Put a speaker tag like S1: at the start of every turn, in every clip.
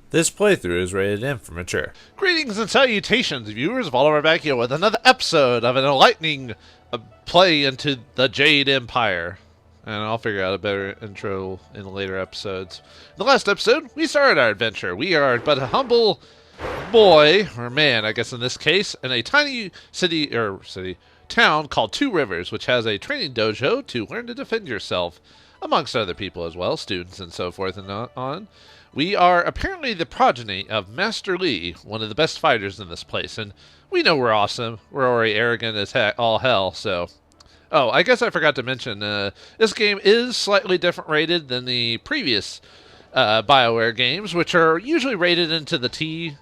S1: This playthrough is rated M for mature.
S2: Greetings and salutations, viewers. Vauldemare back here with another episode of an enlightening play into the Jade Empire. And I'll figure out a better intro in later episodes. In the last episode, we started our adventure. We are but a humble boy, or man, I guess in this case, in a tiny town called Two Rivers, which has a training dojo to learn to defend yourself, amongst other people as well, students and so forth and on. We are apparently the progeny of Master Lee, one of the best fighters in this place, and we know we're awesome. We're already arrogant as all hell, so... Oh, I guess I forgot to mention, this game is slightly different rated than the previous BioWare games, which are usually rated into the T.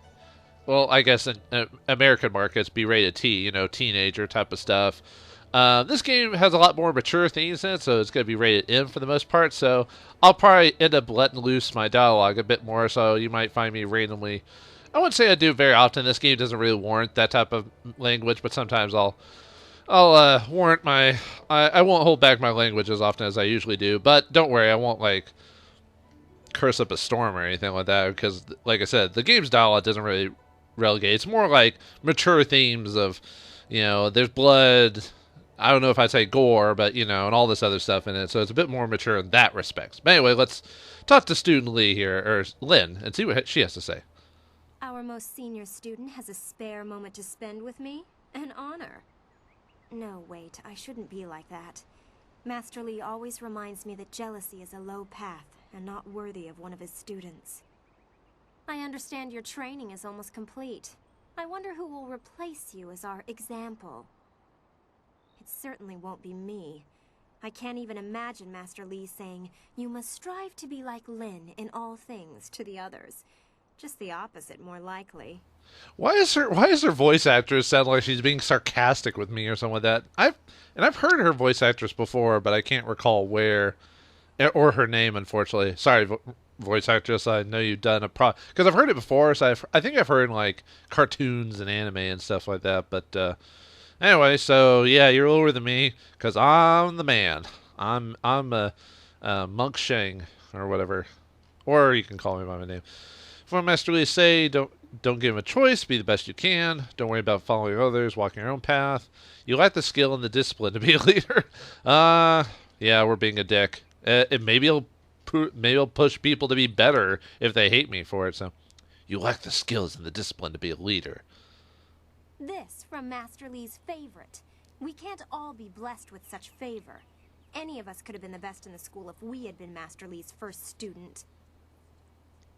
S2: Well, I guess in American markets, be rated T, you know, teenager type of stuff. This game has a lot more mature themes in it, so it's going to be rated M for the most part, so I'll probably end up letting loose my dialogue a bit more, so you might find me randomly... I wouldn't say I do very often. This game doesn't really warrant that type of language, but sometimes I'll warrant my... I won't hold back my language as often as I usually do, but don't worry, I won't, like, curse up a storm or anything like that, because, like I said, the game's dialogue doesn't really relegate. It's more like mature themes of, you know, there's blood... I don't know if I'd say gore, but, you know, and all this other stuff in it, so it's a bit more mature in that respect. But anyway, let's talk to student Lee here, or Lynn, and see what she has to say.
S3: Our most senior student has a spare moment to spend with me? An honor. No, wait, I shouldn't be like that. Master Lee always reminds me that jealousy is a low path, and not worthy of one of his students. I understand your training is almost complete. I wonder who will replace you as our example. It certainly won't be me. I can't even imagine Master Lee saying, "You must strive to be like Lin in all things," to the others. Just the opposite, more likely.
S2: Why is her voice actress sound like she's being sarcastic with me or something like that? I've heard her voice actress before, but I can't recall where, or her name, unfortunately. Sorry, voice actress. I know you've done because I've heard it before. So I think I've heard in like cartoons and anime and stuff like that, but. Anyway, so yeah, you're older than me, cause I'm the man. I'm Monk Shang or whatever, or you can call me by my name. For Master Lee say, don't give him a choice. Be the best you can. Don't worry about following others, walking your own path. You lack the skill and the discipline to be a leader. Yeah, we're being a dick. Maybe it'll push people to be better if they hate me for it. So, you lack the skills and the discipline to be a leader.
S3: This from Master Lee's favorite. We can't all be blessed with such favor. Any of us could have been the best in the school if we had been Master Lee's first student.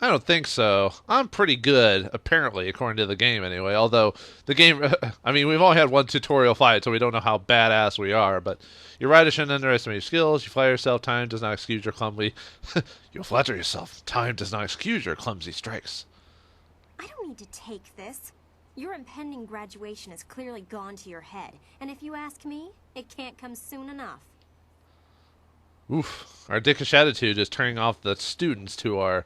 S2: I don't think so. I'm pretty good, apparently, according to the game anyway. Although, the game... I mean, we've only had one tutorial fight, so we don't know how badass we are. But you're right, I shouldn't underestimate your skills. You flatter yourself. Time does not excuse your clumsy... You flatter yourself. Time does not excuse your clumsy strikes.
S3: I don't need to take this. Your impending graduation has clearly gone to your head, and if you ask me, it can't come soon enough.
S2: Oof. Our dickish attitude is turning off the students to our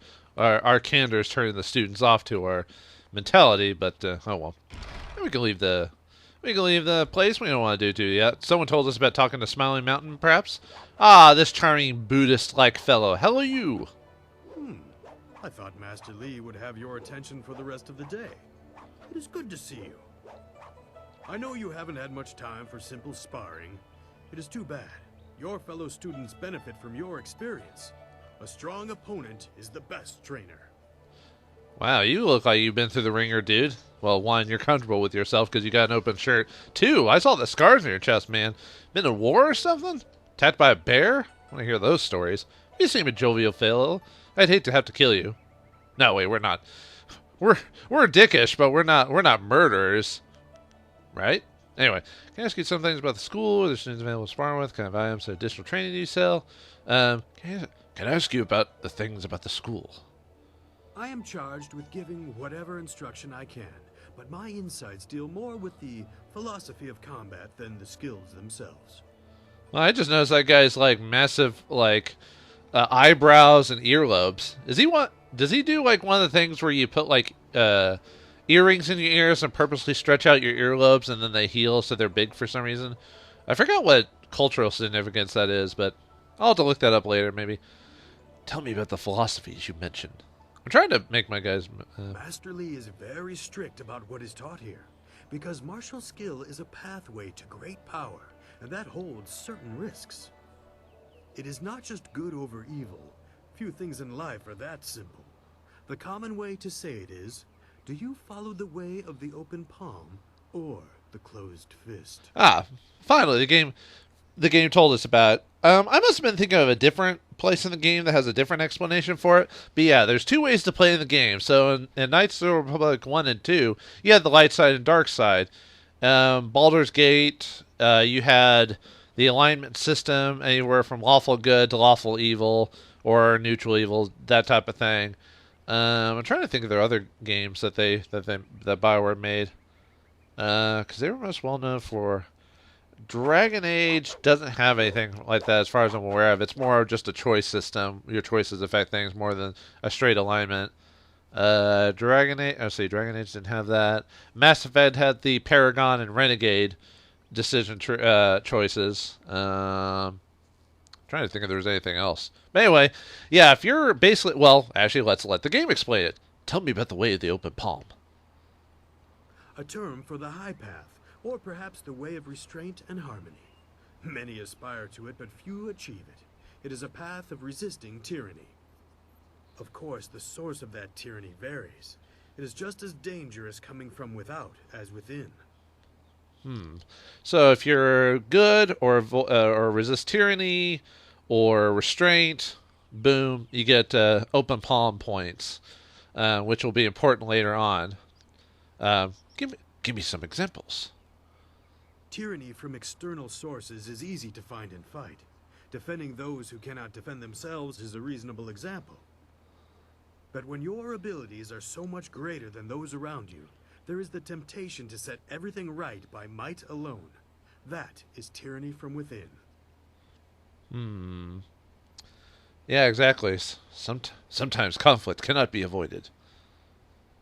S2: candor is turning the students off to our mentality, but, oh well. We can leave the place. We don't want to do too yet. Someone told us about talking to Smiling Mountain, perhaps? Ah, this charming Buddhist-like fellow. Hello, you.
S4: I thought Master Lee would have your attention for the rest of the day. It is good to see you. I know you haven't had much time for simple sparring. It is too bad. Your fellow students benefit from your experience. A strong opponent is the best trainer.
S2: Wow, you look like you've been through the ringer, dude. Well, one, you're comfortable with yourself because you got an open shirt. Two, I saw the scars on your chest, man. Been in war or something? Attacked by a bear? I want to hear those stories. You seem a jovial fellow. I'd hate to have to kill you. No, wait, we're not. We're dickish, but we're not murderers, right? Anyway, can I ask you some things about the school? There's students available to spar with. Kind of items and additional training you sell? Can I ask you about the things about the school?
S4: I am charged with giving whatever instruction I can, but my insights deal more with the philosophy of combat than the skills themselves.
S2: Well, I just noticed that guy's like massive eyebrows and earlobes. Does he do like one of the things where you put like earrings in your ears and purposely stretch out your earlobes and then they heal so they're big for some reason? I forgot what cultural significance that is, but I'll have to look that up later maybe. Tell me about the philosophies you mentioned. I'm trying to make my guys...
S4: Master Li is very strict about what is taught here, because martial skill is a pathway to great power, and that holds certain risks. It is not just good over evil. Few things in life are that simple. The common way to say it is, do you follow the way of the open palm or the closed fist?
S2: Ah, finally, the game told us about. I must have been thinking of a different place in the game that has a different explanation for it. But yeah, there's two ways to play in the game. So in Knights of the Republic 1 and 2, you had the light side and dark side. Baldur's Gate, you had the alignment system, anywhere from lawful good to lawful evil or neutral evil, that type of thing. I'm trying to think of their other games that BioWare made, because they were most well known for. Dragon Age doesn't have anything like that as far as I'm aware of. It's more just a choice system. Your choices affect things more than a straight alignment. Dragon Age didn't have that. Mass Effect had the Paragon and Renegade decision choices. Trying to think if there was anything else. But anyway, yeah, if you're basically... Well, actually, let's let the game explain it. Tell me about the way of the open palm.
S4: A term for the high path, or perhaps the way of restraint and harmony. Many aspire to it, but few achieve it. It is a path of resisting tyranny. Of course, the source of that tyranny varies. It is just as dangerous coming from without as within.
S2: So if you're good or resist tyranny or restraint, boom, you get open palm points, which will be important later on. Give me some examples.
S4: Tyranny from external sources is easy to find and fight. Defending those who cannot defend themselves is a reasonable example. But when your abilities are so much greater than those around you, there is the temptation to set everything right by might alone. That is tyranny from within.
S2: Yeah, exactly. Sometimes conflict cannot be avoided.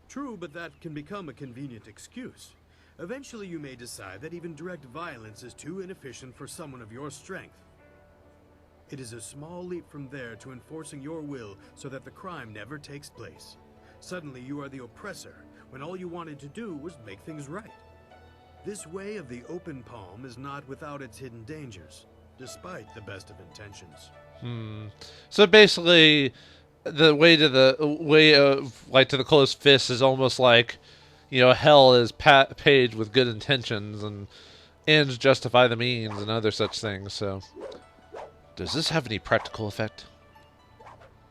S4: True, but that can become a convenient excuse. Eventually you may decide that even direct violence is too inefficient for someone of your strength. It is a small leap from there to enforcing your will so that the crime never takes place. Suddenly you are the oppressor, when all you wanted to do was make things right. This way of the open palm is not without its hidden dangers, despite the best of intentions.
S2: So basically, the way to the closed fist is almost like, hell is paved with good intentions and ends justify the means and other such things. So, does this have any practical effect?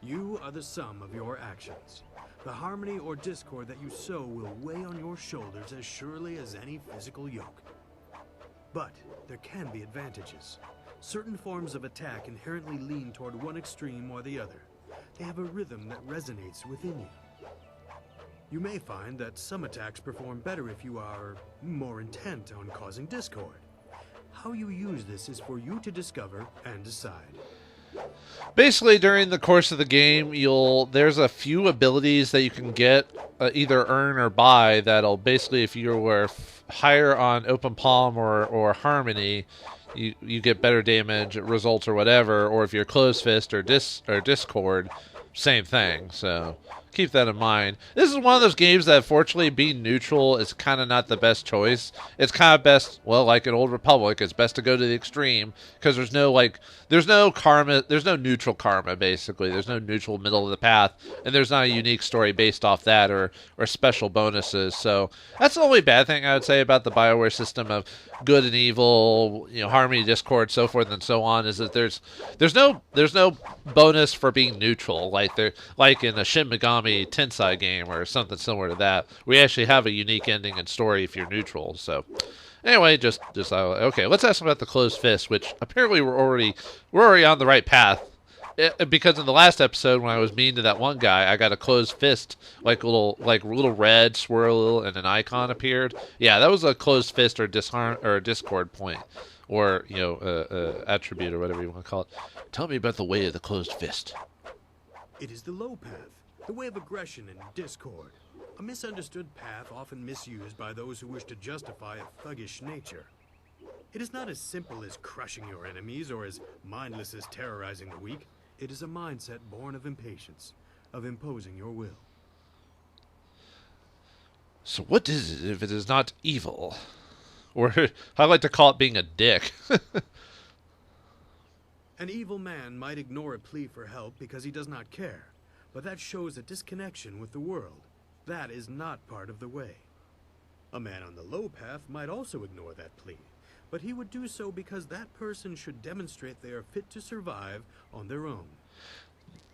S4: You are the sum of your actions. The harmony or discord that you sow will weigh on your shoulders as surely as any physical yoke. But there can be advantages. Certain forms of attack inherently lean toward one extreme or the other. They have a rhythm that resonates within you. You may find that some attacks perform better if you are more intent on causing discord. How you use this is for you to discover and decide.
S2: Basically, during the course of the game, there's a few abilities that you can get, either earn or buy, that'll basically, if you were higher on open palm or harmony, you get better damage results or whatever, or if you're closed fist or discord, same thing. So keep that in mind. This is one of those games that, fortunately, being neutral is kind of not the best choice. It's kind of best, well, like in Old Republic, it's best to go to the extreme, because there's no karma, there's no neutral karma, basically. There's no neutral middle of the path, and there's not a unique story based off that or special bonuses. So that's the only bad thing I would say about the BioWare system of good and evil, harmony, discord, so forth and so on, is that there's no bonus for being neutral, like in a Shin Megami Tensei game or something similar to that. We actually have a unique ending and story if you're neutral. So anyway, okay, let's ask about the closed fist, which apparently we're already on the right path. Because in the last episode, when I was mean to that one guy, I got a closed fist, like little red swirl, and an icon appeared. Yeah, that was a closed fist or discord point, or attribute or whatever you want to call it. Tell me about the way of the closed fist.
S4: It is the low path, the way of aggression and discord. A misunderstood path often misused by those who wish to justify a thuggish nature. It is not as simple as crushing your enemies or as mindless as terrorizing the weak. It is a mindset born of impatience, of imposing your will.
S2: So what is it if it is not evil? Or I like to call it being a dick.
S4: An evil man might ignore a plea for help because he does not care, but that shows a disconnection with the world. That is not part of the way. A man on the low path might also ignore that plea, but he would do so because that person should demonstrate they are fit to survive on their own.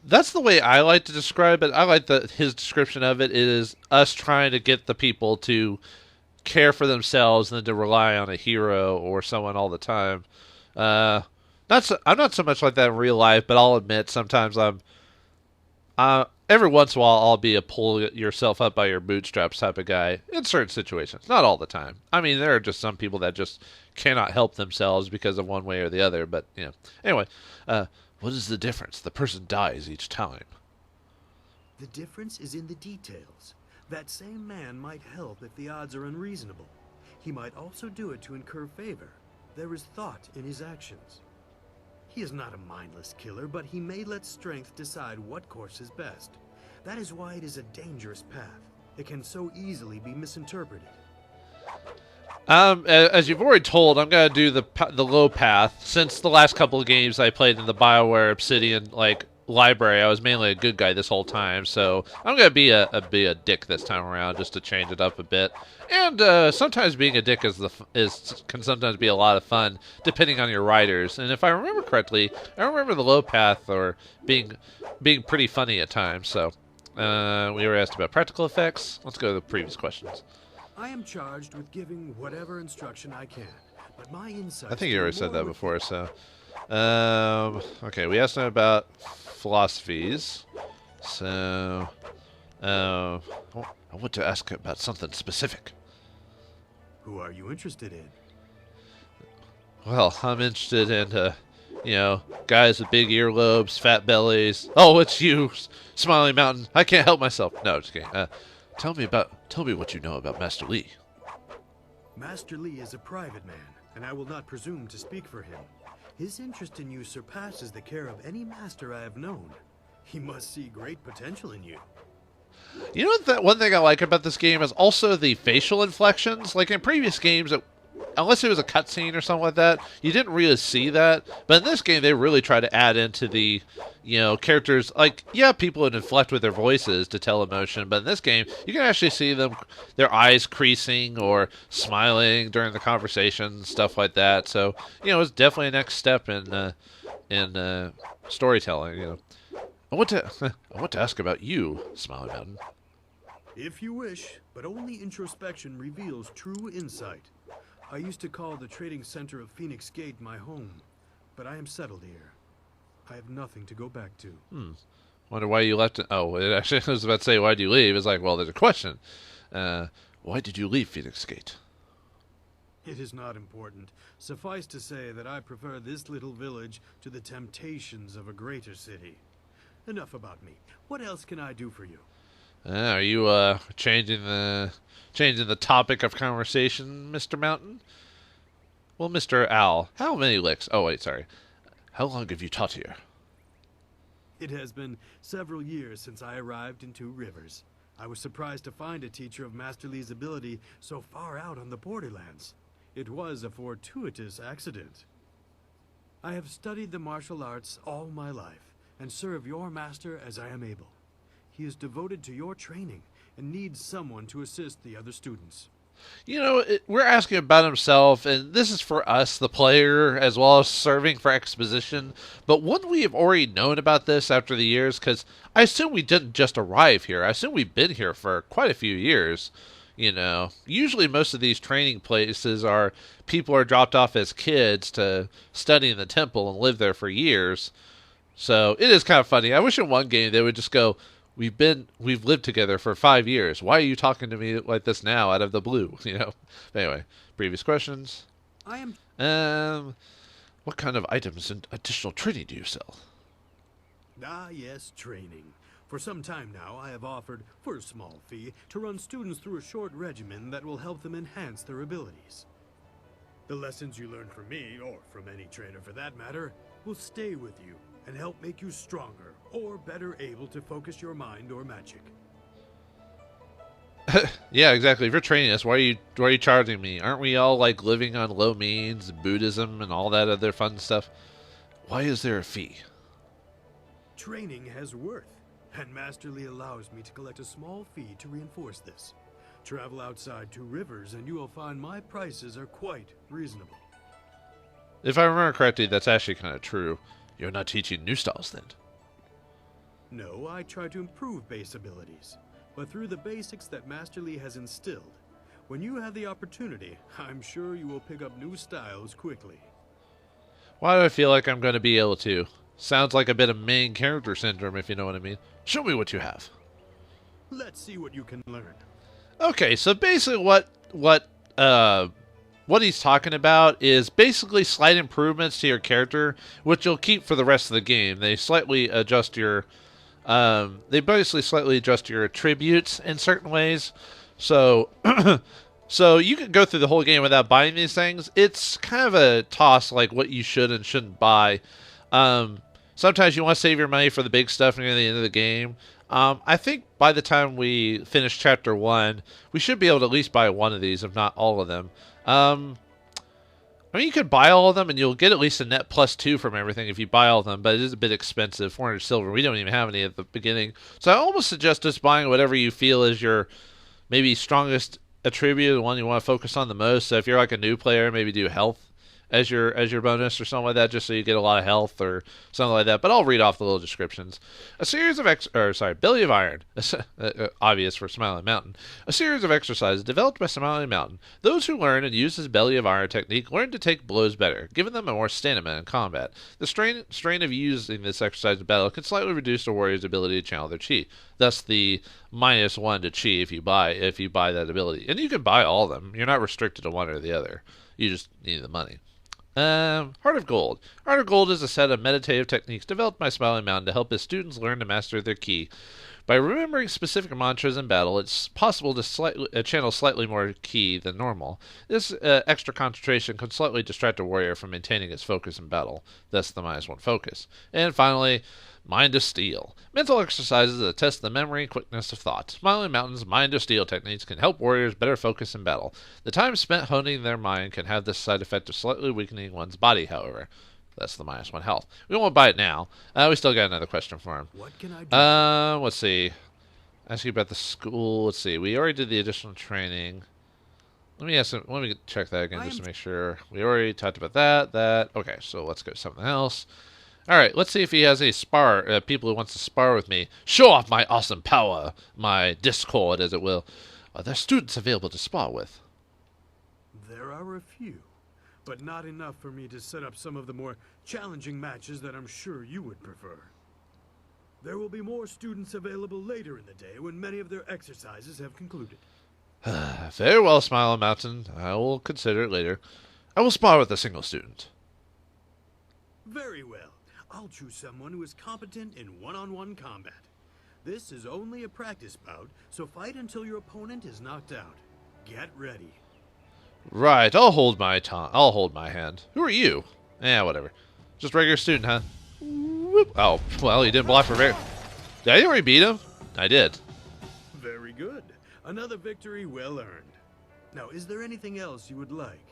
S2: That's the way I like to describe it. I like his description of it is us trying to get the people to care for themselves than to rely on a hero or someone all the time. I'm not so much like that in real life, but I'll admit sometimes every once in a while I'll be a pull yourself up by your bootstraps type of guy in certain situations. Not all the time. I mean, there are just some people that just cannot help themselves because of one way or the other. But anyway, what is the difference? The person dies each time.
S4: The difference is in the details. That same man might help if the odds are unreasonable. He might also do it to incur favor. There is thought in his actions. He is not a mindless killer, but he may let strength decide what course is best. That is why it is a dangerous path. It can so easily be misinterpreted.
S2: As you've already told, I'm gonna do the low path. Since the last couple of games I played in the BioWare Obsidian library, I was mainly a good guy this whole time. So I'm gonna be a dick this time around, just to change it up a bit. And sometimes being a dick can sometimes be a lot of fun, depending on your writers. And if I remember correctly, I remember the low path or being pretty funny at times. So we were asked about practical effects. Let's go to the previous questions.
S4: I am charged with giving whatever instruction I can, but my insights...
S2: I think you already said that before, so... okay, we asked him about philosophies. So... I want to ask about something specific.
S4: Who are you interested in?
S2: Well, I'm interested in, guys with big earlobes, fat bellies. Oh, it's you, Smiling Mountain. I can't help myself. No, just kidding. Tell me what you know about Master Li.
S4: Master Li is a private man, and I will not presume to speak for him. His interest in you surpasses the care of any master I have known. He must see great potential in you.
S2: You know that one thing I like about this game is also the facial inflections. Like in previous games, unless it was a cutscene or something like that, you didn't really see that. But in this game, they really try to add into the, characters. People would inflect with their voices to tell emotion, but in this game, you can actually see their eyes creasing or smiling during the conversation, stuff like that. So, it's definitely a next step in storytelling. I want to ask about you, Smiling Mountain.
S4: If you wish, but only introspection reveals true insight. I used to call the trading center of Phoenix Gate my home, but I am settled here. I have nothing to go back to.
S2: Wonder why you left it. Oh, it actually I was about to say, why did you leave? It's like, well, there's a question. Why did you leave Phoenix Gate?
S4: It is not important. Suffice to say that I prefer this little village to the temptations of a greater city. Enough about me. What else can I do for you?
S2: Are you changing the topic of conversation, Mr. Mountain? Well, Mr. Owl, how many licks? Oh, wait, sorry. How long have you taught here?
S4: It has been several years since I arrived in Two Rivers. I was surprised to find a teacher of Master Li's ability so far out on the borderlands. It was a fortuitous accident. I have studied the martial arts all my life, and serve your master as I am able. He is devoted to your training and needs someone to assist the other students.
S2: We're asking about himself, and this is for us, the player, as well as serving for exposition. But wouldn't we have already known about this after the years? Because I assume we didn't just arrive here. I assume we've been here for quite a few years. Usually most of these training places are people are dropped off as kids to study in the temple and live there for years. So it is kind of funny. I wish in one game they would just go, we've lived together for 5 years. Why are you talking to me like this now out of the blue? But anyway, previous questions. What kind of items and additional training do you sell?
S4: Ah, yes, training. For some time now, I have offered, for a small fee, to run students through a short regimen that will help them enhance their abilities. The lessons you learn from me, or from any trainer for that matter, will stay with you and help make you stronger or better able to focus your mind or magic.
S2: Yeah, exactly. If you're training us, why are you charging me? Aren't we all like living on low means, Buddhism, and all that other fun stuff? Why is there a fee?
S4: Training has worth, and Master Lee allows me to collect a small fee to reinforce this. Travel outside 2 rivers and you will find my prices are quite reasonable.
S2: If I remember correctly, that's actually kind of true. You're not teaching new styles then.
S4: No, I try to improve base abilities, but through the basics that Master Lee has instilled. When you have the opportunity, I'm sure you will pick up new styles quickly.
S2: Why do I feel like I'm going to be able to? Sounds like a bit of main character syndrome, if you know what I mean. Show me what you have.
S4: Let's see what you can learn.
S2: Okay, so basically what he's talking about is basically slight improvements to your character, which you'll keep for the rest of the game. They slightly adjust your attributes in certain ways. So so you can go through the whole game without buying these things. It's kind of a toss, like what you should and shouldn't buy. Sometimes you want to save your money for the big stuff near the end of the game. I think by the time we finish Chapter 1, we should be able to at least buy one of these, if not all of them. I mean, you could buy all of them, and you'll get at least a net +2 from everything if you buy all of them, but it is a bit expensive, 400 silver. We don't even have any at the beginning. So I almost suggest just buying whatever you feel is your maybe strongest attribute, the one you want to focus on the most. So if you're like a new player, maybe do health as your bonus or something like that, just so you get a lot of health or something like that. But I'll read off the little descriptions. A series of Belly of Iron, obvious for Smiling Mountain. A series of exercises developed by Smiling Mountain. Those who learn and use his Belly of Iron technique learn to take blows better, giving them a more stamina in combat. The strain of using this exercise in battle can slightly reduce the warrior's ability to channel their chi. Thus the -1 to chi if you buy that ability. And you can buy all of them. You're not restricted to one or the other. You just need the money. Heart of Gold. Heart of Gold is a set of meditative techniques developed by Smiling Mountain to help his students learn to master their ki. By remembering specific mantras in battle, it's possible to channel slightly more ki than normal. This extra concentration can slightly distract a warrior from maintaining its focus in battle, thus the -1 focus. And finally, Mind of Steel. Mental exercises that test the memory and quickness of thought. Smiling Mountain's Mind of Steel techniques can help warriors better focus in battle. The time spent honing their mind can have this side effect of slightly weakening one's body, however. That's the -1 health. We won't buy it now. We still got another question for him.
S4: What can I do?
S2: Let's see. Ask you about the school. Let's see. We already did the additional training. Let me check that again just to make sure. We already talked about that. Okay, so let's go to something else. All right, let's see if he has any people who wants to spar with me. Show off my awesome power, my discord, as it will. Are there students available to spar with?
S4: There are a few, but not enough for me to set up some of the more challenging matches that I'm sure you would prefer. There will be more students available later in the day when many of their exercises have concluded.
S2: Very well, Smiling Mountain. I will consider it later. I will spar with a single student.
S4: Very well. I'll choose someone who is competent in one-on-one combat. This is only a practice bout, so fight until your opponent is knocked out. Get ready.
S2: Right, I'll hold my hand. Who are you? Whatever. Just regular student, huh? Whoop. Oh, well, he didn't block for very... Did I already beat him? I did.
S4: Very good. Another victory well earned. Now, is there anything else you would like?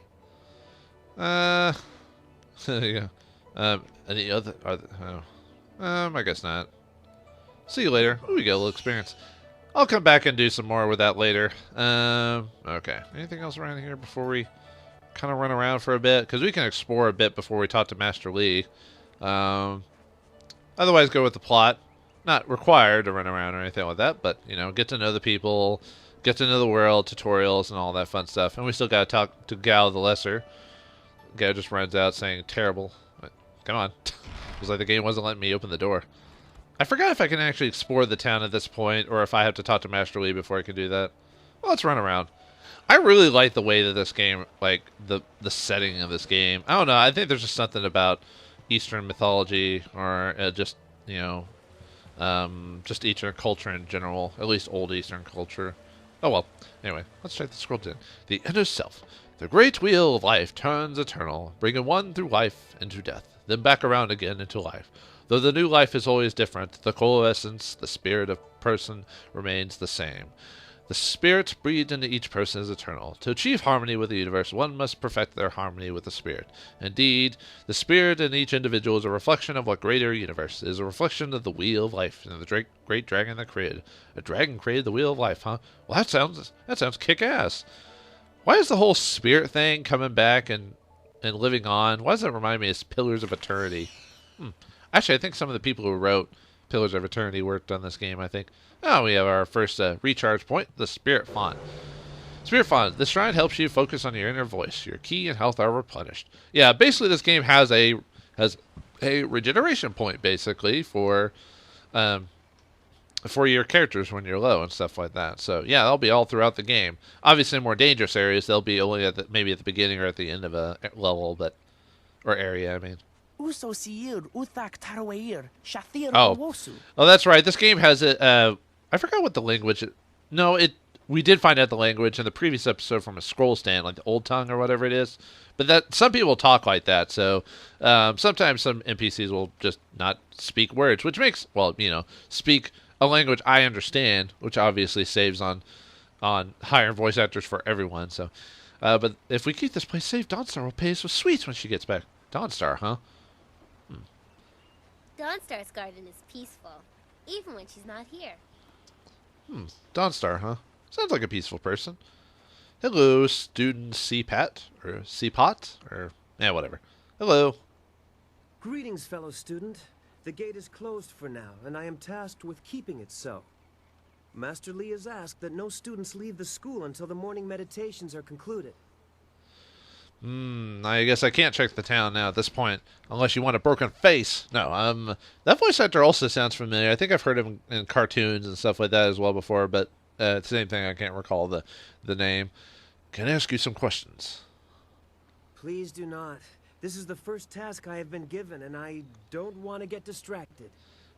S2: Yeah. Any other? I guess not. See you later. Ooh, we get a little experience. I'll come back and do some more with that later. Okay. Anything else around here before we kind of run around for a bit? Because we can explore a bit before we talk to Master Lee. Otherwise, go with the plot. Not required to run around or anything like that, but, get to know the people, get to know the world, tutorials, and all that fun stuff. And we still got to talk to Gao the Lesser. Gao just runs out saying, terrible. Come on. It was like the game wasn't letting me open the door. I forgot if I can actually explore the town at this point, or if I have to talk to Master Lee before I can do that. Well, let's run around. I really like the way that this game, like, the setting of this game. I don't know, I think there's just something about Eastern mythology, or just Eastern culture in general. At least old Eastern culture. Oh well. Anyway, let's check the scroll down. The inner self. The great wheel of life turns eternal, bringing one through life into death, then back around again into life. Though the new life is always different, the core essence, the spirit of person, remains the same. The spirit breathed into each person is eternal. To achieve harmony with the universe, one must perfect their harmony with the spirit. Indeed, the spirit in each individual is a reflection of what greater universe is, a reflection of the wheel of life and the great dragon that created. A dragon created the wheel of life, huh? Well, that sounds kick-ass. Why is the whole spirit thing coming back and living on? Why does that remind me of Pillars of Eternity? Actually, I think some of the people who wrote Pillars of Eternity worked on this game, I think. Oh, we have our first recharge point, the Spirit Font. Spirit Font. This shrine helps you focus on your inner voice. Your ki and health are replenished. Yeah, basically this game has a regeneration point, basically, for your characters when you're low and stuff like that. So, yeah, that'll be all throughout the game. Obviously, in more dangerous areas, they'll be only maybe at the beginning or at the end of a level, or area, I mean. Oh, that's right. This game has a. I forgot what the language. We did find out the language in the previous episode from a scroll stand, like the Old Tongue or whatever it is. But that some people talk like that, so sometimes some NPCs will just not speak words, which makes speak a language I understand, which obviously saves on hiring voice actors for everyone. So, but if we keep this place safe, Dawnstar will pay us with sweets when she gets back. Dawnstar, huh?
S5: Dawnstar's garden is peaceful, even when she's not here.
S2: Dawnstar, huh? Sounds like a peaceful person. Hello, student CPAT, or CPOT, or whatever. Hello.
S6: Greetings, fellow student. The gate is closed for now, and I am tasked with keeping it so. Master Lee has asked that no students leave the school until the morning meditations are concluded.
S2: I guess I can't check the town now at this point, unless you want a broken face. No, that voice actor also sounds familiar. I think I've heard him in cartoons and stuff like that as well before, but same thing, I can't recall the name. Can I ask you some questions?
S6: Please do not. This is the first task I have been given, and I don't want to get distracted.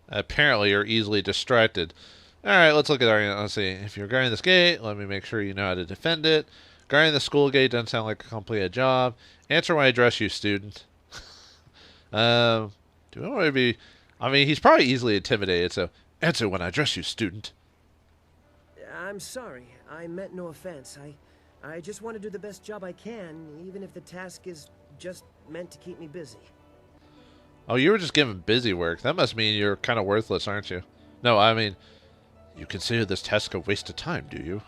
S2: Apparently, you're easily distracted. Alright, let's look at let's see. If you're guarding this gate, let me make sure you know how to defend it. Guarding the school gate doesn't sound like a completed job. Answer when I address you, student. Do I want to be... I mean, he's probably easily intimidated, so answer when I address you, student.
S6: I'm sorry. I meant no offense. I just want to do the best job I can, even if the task is just meant to keep me busy.
S2: Oh, you were just given busy work. That must mean you're kind of worthless, aren't you? No, I mean, you consider this task a waste of time, do you?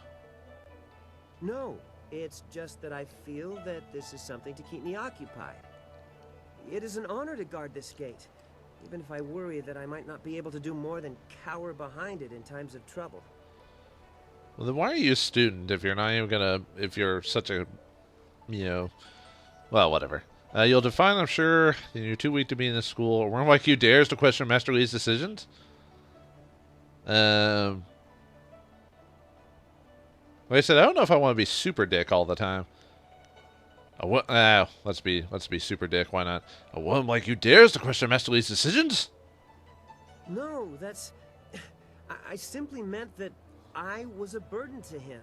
S6: No. It's just that I feel that this is something to keep me occupied. It is an honor to guard this gate, even if I worry that I might not be able to do more than cower behind it in times of trouble.
S2: Well, then why are you a student if you're not even gonna... If you're such a... Well, whatever. You'll define, I'm sure, that you're too weak to be in this school. One like you dares to question Master Lee's decisions? Like I said, I don't know if I want to be super dick all the time. Let's be super dick. Why not? A woman like you dares to question Master Lee's decisions?
S6: No, that's... I simply meant that I was a burden to him.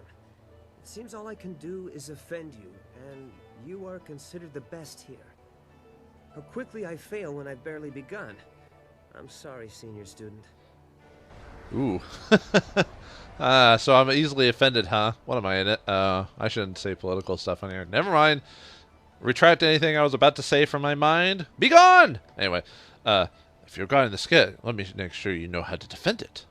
S6: It seems all I can do is offend you, and you are considered the best here. How quickly I fail when I've barely begun. I'm sorry, senior student.
S2: Ooh. So I'm easily offended, huh? What am I in it? I shouldn't say political stuff on here. Never mind. Retract anything I was about to say from my mind. Be gone! Anyway, if you're guarding the skit, let me make sure you know how to defend it.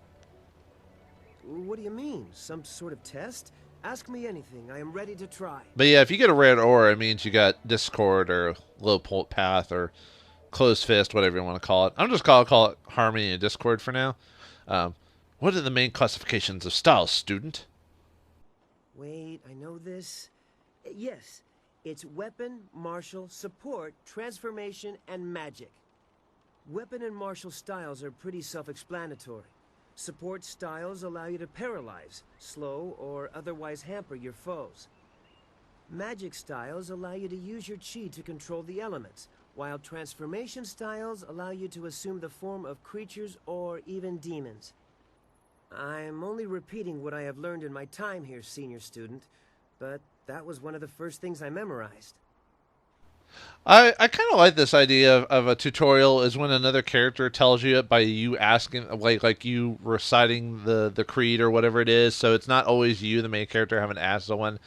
S6: What do you mean? Some sort of test? Ask me anything. I am ready to try.
S2: But yeah, if you get a red aura, it means you got Discord or Low Path or Closed Fist, whatever you want to call it. I'm just call it Harmony and Discord for now. What are the main classifications of styles, student?
S6: Wait, I know this. Yes, it's weapon, martial, support, transformation, and magic. Weapon and martial styles are pretty self-explanatory. Support styles allow you to paralyze, slow, or otherwise hamper your foes. Magic styles allow you to use your chi to control the elements, while transformation styles allow you to assume the form of creatures or even demons. I'm only repeating what I have learned in my time here, senior student, but that was one of the first things I memorized.
S2: I kind of like this idea of a tutorial is when another character tells you it by you asking, like you reciting the creed or whatever it is. So it's not always you, the main character, having to ask someone.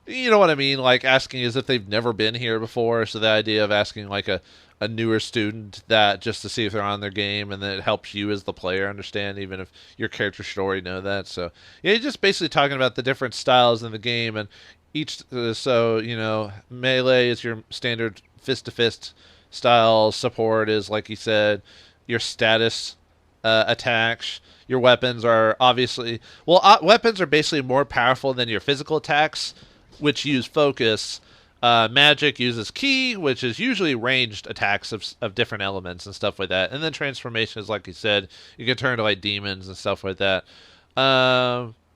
S2: You know what I mean? Like asking as if they've never been here before. So the idea of asking like a newer student that just to see if they're on their game, and then it helps you as the player understand, even if your character should already know that. So yeah, you're just basically talking about the different styles in the game, and each so melee is your standard fist to fist style. Support is, like you said, your status attacks. Your weapons are obviously weapons are basically more powerful than your physical attacks, which use focus. Magic uses ki, which is usually ranged attacks of different elements and stuff like that. And then transformation is, like you said, you can turn to like demons and stuff like that.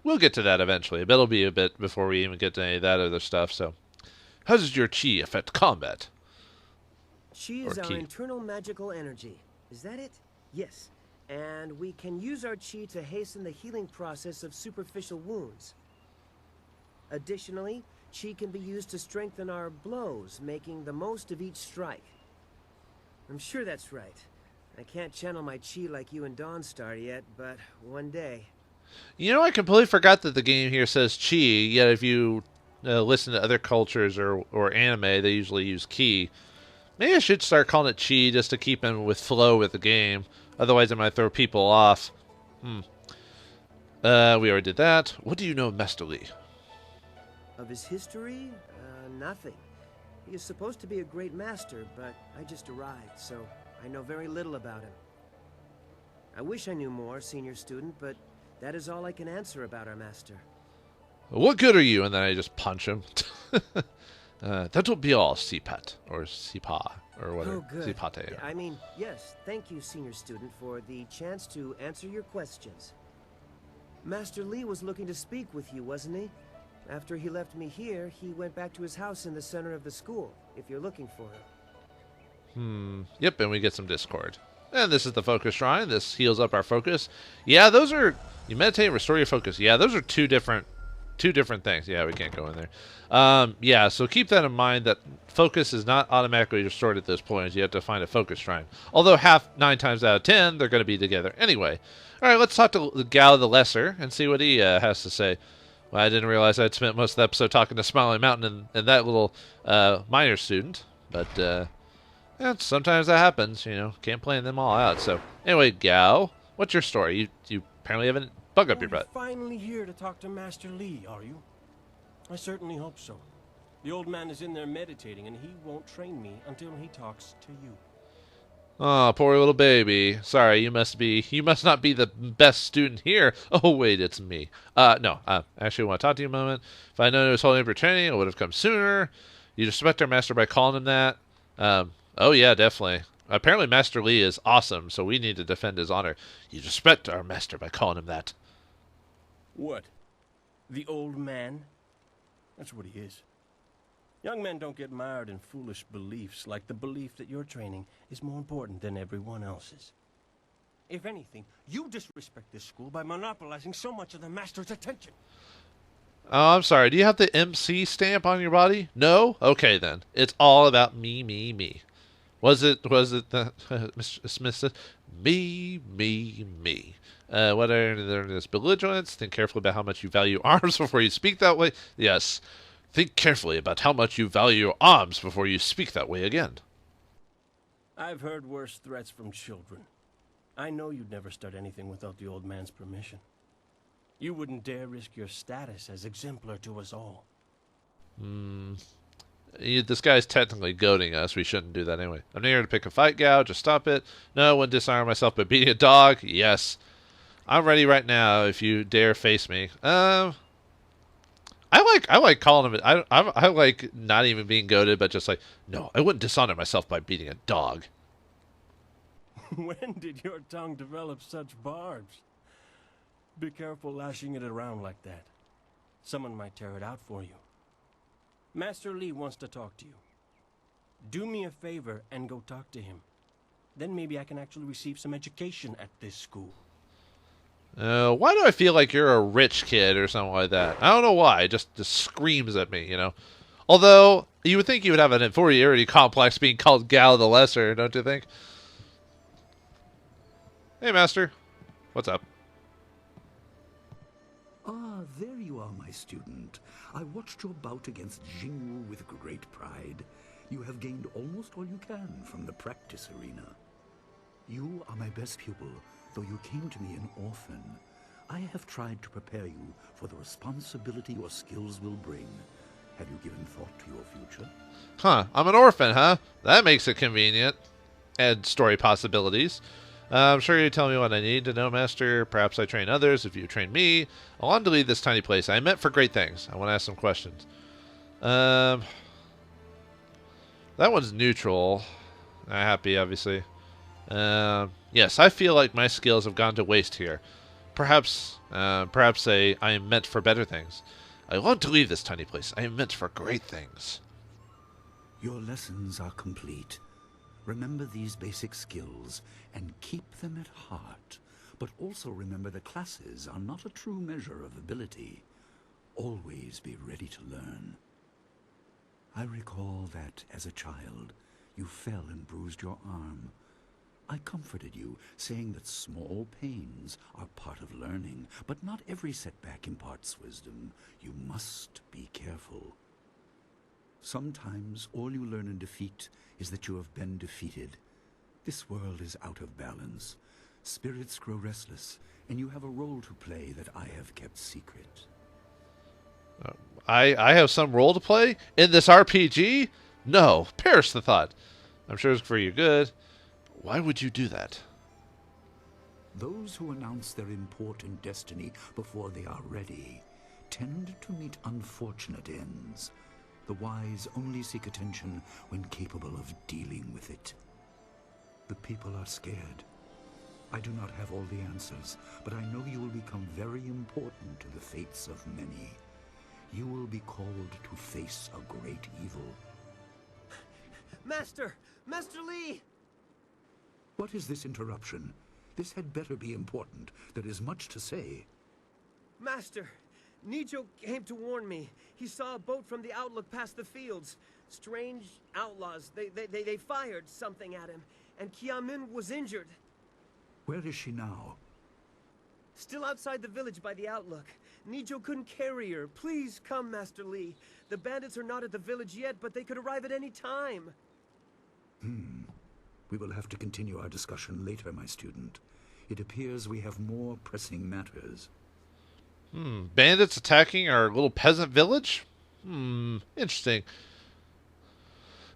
S2: We'll get to that eventually, but it'll be a bit before we even get to any of that other stuff. So, how does your chi affect combat?
S6: Chi is our internal magical energy. Is that it? Yes. And we can use our chi to hasten the healing process of superficial wounds. Additionally, chi can be used to strengthen our blows, making the most of each strike. I'm sure that's right. I can't channel my chi like you and Dawnstar yet, but one day.
S2: I completely forgot that the game here says chi, yet if you listen to other cultures or anime, they usually use ki. Maybe I should start calling it chi just to keep in with flow with the game. Otherwise, it might throw people off. We already did that. What do you know of Master Li?
S6: Of his history? Nothing. He is supposed to be a great master, but I just arrived, so I know very little about him. I wish I knew more, senior student, but that is all I can answer about our master.
S2: What good are you? And then I just punch him. That will be all, Sipat, or Sipa, or whatever.
S6: Oh, good.
S2: Sipate.
S6: I mean, yes, thank you, senior student, for the chance to answer your questions. Master Li was looking to speak with you, wasn't he? After he left me here, he went back to his house in the center of the school, if you're looking for him.
S2: Yep, and we get some Discord. And this is the focus shrine. This heals up our focus. Yeah, those are... You meditate and restore your focus. Yeah, those are two different things. Yeah, we can't go in there. Yeah, so keep that in mind, that focus is not automatically restored at this point. You have to find a focus shrine. Although 9 times out of 10, they're going to be together anyway. All right, let's talk to the Gao the Lesser and see what he has to say. Well, I didn't realize I'd spent most of the episode talking to Smiling Mountain and that little minor student. But yeah, sometimes that happens, Can't plan them all out. So anyway, Gao, what's your story? You apparently have a bug up your butt.
S7: You're finally here to talk to Master Li, are you? I certainly hope so. The old man is in there meditating, and he won't train me until he talks to you.
S2: Oh, poor little baby. Sorry, you must not be the best student here. Oh, wait, it's me. No, actually want to talk to you a moment. If I known he was holding up your training, I would have come sooner. You respect our master by calling him that? Oh, yeah, definitely. Apparently Master Li is awesome, so we need to defend his honor. You respect our master by calling him that.
S7: What? The old man? That's what he is. Young men don't get mired in foolish beliefs like the belief that your training is more important than everyone else's. If anything, you disrespect this school by monopolizing so much of the master's attention.
S2: Oh, I'm sorry. Do you have the MC stamp on your body? No? Okay, then. It's all about me, me, me. Was it the Mr. Smith said, me, me, me. What are this belligerence? Think carefully about how much you value arms before you speak that way. Yes. Think carefully about how much you value your arms before you speak that way again.
S7: I've heard worse threats from children. I know you'd never start anything without the old man's permission. You wouldn't dare risk your status as exemplar to us all.
S2: This guy's technically goading us. We shouldn't do that anyway. I'm here to pick a fight, Gao. Just stop it. No, I wouldn't disarm myself by beating a dog. Yes. I'm ready right now if you dare face me. I like calling him. I like not even being goaded, but just like, no, I wouldn't dishonor myself by beating a dog.
S7: When did your tongue develop such barbs? Be careful lashing it around like that. Someone might tear it out for you. Master Li wants to talk to you. Do me a favor and go talk to him. Then maybe I can actually receive some education at this school.
S2: Why do I feel like you're a rich kid or something like that? I don't know why. It just screams at me, Although, you would think you would have an inferiority complex being called Gal the Lesser, don't you think? Hey, Master. What's up?
S8: Ah, there you are, my student. I watched your bout against Jingwu with great pride. You have gained almost all you can from the practice arena. You are my best pupil, though you came to me an orphan. I have tried to prepare you for the responsibility your skills will bring. Have you given thought to your future?
S2: Huh, I'm an orphan, huh? That makes it convenient. Add story possibilities. I'm sure you tell me what I need to know, Master. Perhaps I train others if you train me. I want to leave this tiny place. I meant for great things. I want to ask some questions. That one's neutral. Happy, obviously. Yes, I feel like my skills have gone to waste here. Perhaps I am meant for better things. I want to leave this tiny place. I am meant for great things.
S8: Your lessons are complete. Remember these basic skills and keep them at heart. But also remember that classes are not a true measure of ability. Always be ready to learn. I recall that, as a child, you fell and bruised your arm. I comforted you, saying that small pains are part of learning, but not every setback imparts wisdom. You must be careful. Sometimes all you learn in defeat is that you have been defeated. This world is out of balance. Spirits grow restless, and you have a role to play that I have kept secret.
S2: I have some role to play in this RPG? No, perish the thought. I'm sure it's for your good. Why would you do that?
S8: Those who announce their important destiny before they are ready tend to meet unfortunate ends. The wise only seek attention when capable of dealing with it. The people are scared. I do not have all the answers, but I know you will become very important to the fates of many. You will be called to face a great evil.
S6: Master! Master Li!
S8: What is this interruption? This had better be important. There is much to say.
S6: Master! Nijo came to warn me. He saw a boat from the outlook past the fields. Strange outlaws. They fired something at him. And Kiamin was injured.
S8: Where is she now?
S6: Still outside the village by the outlook. Nijo couldn't carry her. Please come, Master Li. The bandits are not at the village yet, but they could arrive at any time.
S8: We will have to continue our discussion later, my student. It appears we have more pressing matters.
S2: Bandits attacking our little peasant village? Interesting.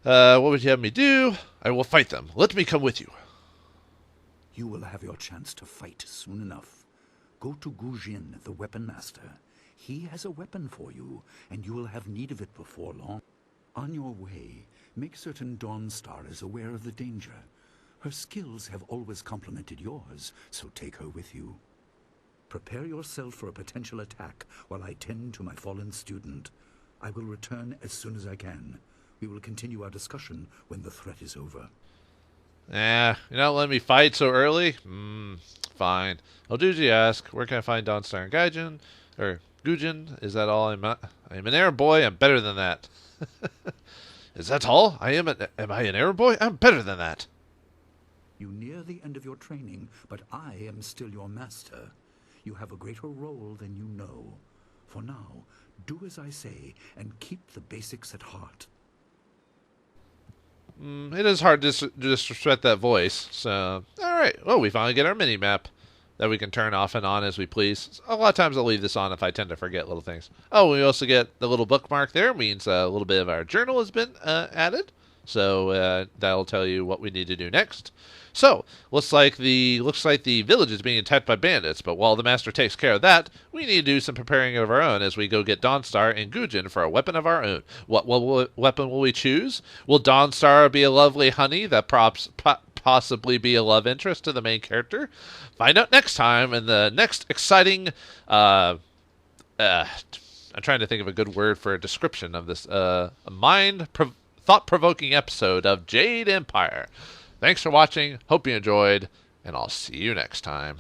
S2: What would you have me do? I will fight them. Let me come with you.
S8: You will have your chance to fight soon enough. Go to Gujin, the weapon master. He has a weapon for you, and you will have need of it before long. On your way, make certain Dawnstar is aware of the danger. Her skills have always complemented yours, so take her with you. Prepare yourself for a potential attack while I tend to my fallen student. I will return as soon as I can. We will continue our discussion when the threat is over.
S2: You're not letting me fight so early? Fine. I'll do as you ask. Where can I find Dawnstar and Gaijin? Or Gujin? Is that all? I'm an errand boy. I'm better than that. Is that all? Am I an errand boy? I'm better than that.
S8: You near the end of your training, but I am still your master. You have a greater role than you know. For now, do as I say and keep the basics at heart.
S2: It is hard to disrespect that voice. So, alright. Well, we finally get our mini-map that we can turn off and on as we please. A lot of times I'll leave this on if I tend to forget little things. Oh, we also get the little bookmark there. Means a little bit of our journal has been added. So that'll tell you what we need to do next. So, looks like the village is being attacked by bandits, but while the master takes care of that, we need to do some preparing of our own as we go get Dawnstar and Gujin for a weapon of our own. What weapon will we choose? Will Dawnstar be a lovely honey that possibly be a love interest to the main character? Find out next time in the next exciting I'm trying to think of a good word for a description of this thought-provoking episode of Jade Empire. Thanks for watching, hope you enjoyed, and I'll see you next time.